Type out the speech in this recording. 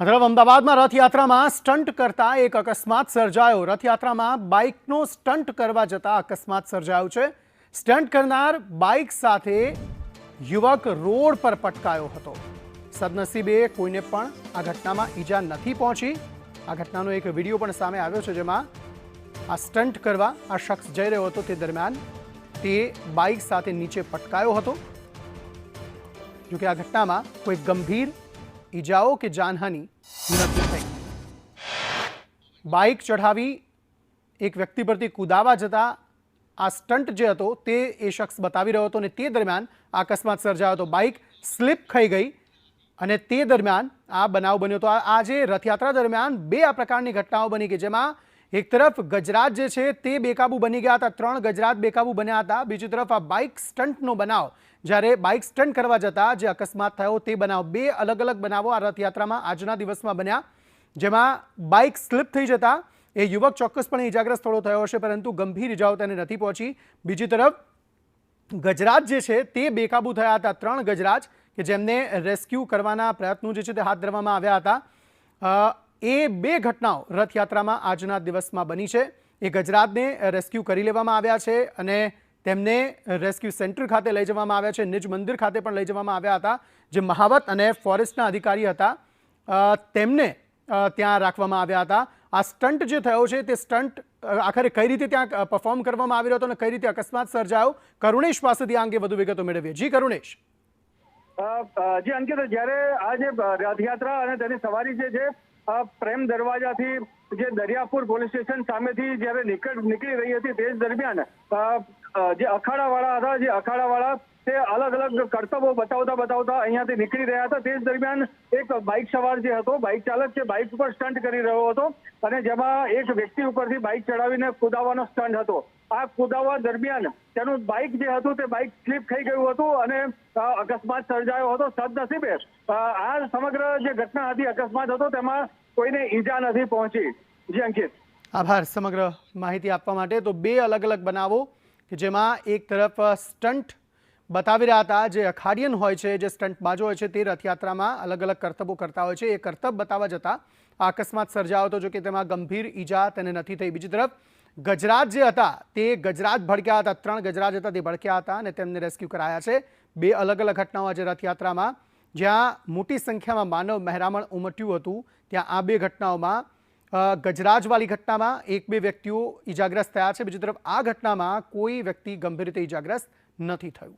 આ તરફ અમદાવાદમાં રથયાત્રામાં સ્ટન્ટ કરતા એક અકસ્માત સર્જાયો। રથયાત્રામાં બાઇકનો સ્ટન્ટ કરવા જતા અકસ્માત સર્જાયો છે। સ્ટન્ટ કરનાર બાઇક સાથે યુવક રોડ પર પટકાયો હતો। સદનસીબે કોઈને પણ આ ઘટનામાં ઈજા નથી પહોંચી। આ ઘટનાનો એક વિડીયો પણ સામે આવ્યો છે, જેમાં આ સ્ટન્ટ કરવા આ શખ્સ જઈ રહ્યો હતો તે દરમિયાન તે બાઇક સાથે નીચે પટકાયો હતો। જો કે આ ઘટનામાં કોઈ ગંભીર ઈજાઓ કે જાનહાનિ નથી થઈ। બાઇક ચઢાવી એક વ્યક્તિ પરથી કૂદાવા જતા આ સ્ટન્ટ જે હતો તે એ શખ્સ બતાવી રહ્યો હતો અને તે દરમિયાન આ અકસ્માત સર્જાયો હતો। બાઇક સ્લીપ ખાઈ ગઈ અને તે દરમિયાન આ બનાવ બન્યો હતો। આજે રથયાત્રા દરમિયાન બે આ પ્રકારની ઘટનાઓ બની કે જેમાં એક તરફ ગજરાજ જે છે તે બેકાબુ બની ગયા હતા, 3 ગજરાજ બેકાબુ બન્યા હતા। બીજી તરફ આ બાઇક સ્ટન્ટનો બનાવ, જ્યારે બાઇક સ્ટન્ટ કરવા જતા જે અકસ્માત થયો તે બનાવ, બે અલગ અલગ બનાવો આ રથયાત્રામાં આજના દિવસમાં બન્યા, જેમાં બાઇક સ્લીપ થઈ જતા એ યુવક ચોક્કસપણે ઇજાગ્રસ્ત થોડો થયો હશે, પરંતુ ગંભીર ઇજાઓ તેને નથી પહોંચી। બીજી તરફ ગજરાજ જે છે તે બેકાબુ થયા હતા, 3 ગજરાજ કે જેમને રેસ્ક્યુ કરવાના પ્રયત્નો જે છે તે હાથ ધરવામાં આવ્યા હતા। એ બે ઘટનાઓ રથયાત્રામાં આજના દિવસમાં બની છે। એ ગજરાજને રેસ્ક્યુ કરી લેવામાં આવ્યા છે અને તેમને રેસ્ક્યુ સેન્ટર ખાતે લઈ જવામાં આવ્યા છે। નિજ મંદિર ખાતે પણ લઈ જવામાં આવ્યા હતા। જે મહાવત અને ફોરેસ્ટના અધિકારી હતા તેમને ત્યાં રાખવામાં આવ્યા હતા। આ સ્ટન્ટ જે થયો છે તે સ્ટન્ટ આખરે કઈ રીતે ત્યાં પરફોર્મ કરવામાં આવી રહ્યો હતો અને કઈ રીતે અકસ્માત સર્જાયો, કરુણેશ પાસેથી આ અંગે વધુ વિગતો મેળવીએ। જી કરુણેશ। જી અંકિત, જ્યારે આ જે રથયાત્રા અને તેની સવારી છે પ્રેમ દરવાજાથી જે દરિયાપુર પોલીસ સ્ટેશન સામેથી જ્યારે નીકળી રહી હતી તે જ દરમિયાન જે અખાડાવાળા હતા, જે અખાડાવાળા તે અલગ અલગ કરતબો બતાવતા અહીંયાથી નીકળી રહ્યા હતા। તે જ દરમિયાન એક બાઇક સવાર જે હતો, બાઇક ચાલક છે, બાઇક ઉપર સ્ટન્ટ કરી રહ્યો હતો અને જેમાં એક વ્યક્તિ ઉપરથી બાઇક ચડાવીને કૂદાવાનો સ્ટન્ટ હતો। આ કૂદાવા દરમિયાન તેનું બાઇક જે હતું તે બાઇક સ્લીપ થઈ ગયું હતું અને અકસ્માત સર્જાયો હતો। સદનસીબે આ સમગ્ર જે ઘટના હતી, અકસ્માત હતો, તેમાં કોઈને ઈજા નથી પહોંચી। જી અંકિત, આભાર સમગ્ર માહિતી આપવા માટે। તો બે અલગ અલગ બનાવો કે જેમાં એક તરફ સ્ટન્ટ બતાવી રહ્યા હતા, જે અખાડિયન હોય છે, જે સ્ટન્ટબાજો હોય છે, તે રથયાત્રામાં અલગ અલગ કરતબો કરતા હોય છે, એ કરતબ બતાવવા જતાં આ અકસ્માત સર્જાયો હતો, જો કે તેમાં ગંભીર ઈજા તેને નથી થઈ। બીજી તરફ ગજરાજ જે હતા તે ગજરાજ ભડક્યા હતા, 3 ગજરાજ હતા તે ભડક્યા હતા અને તેમને રેસ્ક્યુ કરાયા છે। બે અલગ અલગ ઘટનાઓ આજે રથયાત્રામાં, જ્યાં મોટી સંખ્યામાં માનવ મહેરામણ ઉમટ્યું હતું, ત્યાં આ બે ઘટનાઓમાં ગજરાજવાળી ઘટનામાં 1-2 વ્યક્તિઓ ઈજાગ્રસ્ત થયા છે। બીજી તરફ આ ઘટનામાં કોઈ વ્યક્તિ ગંભીર રીતે ઈજાગ્રસ્ત નથી થયું।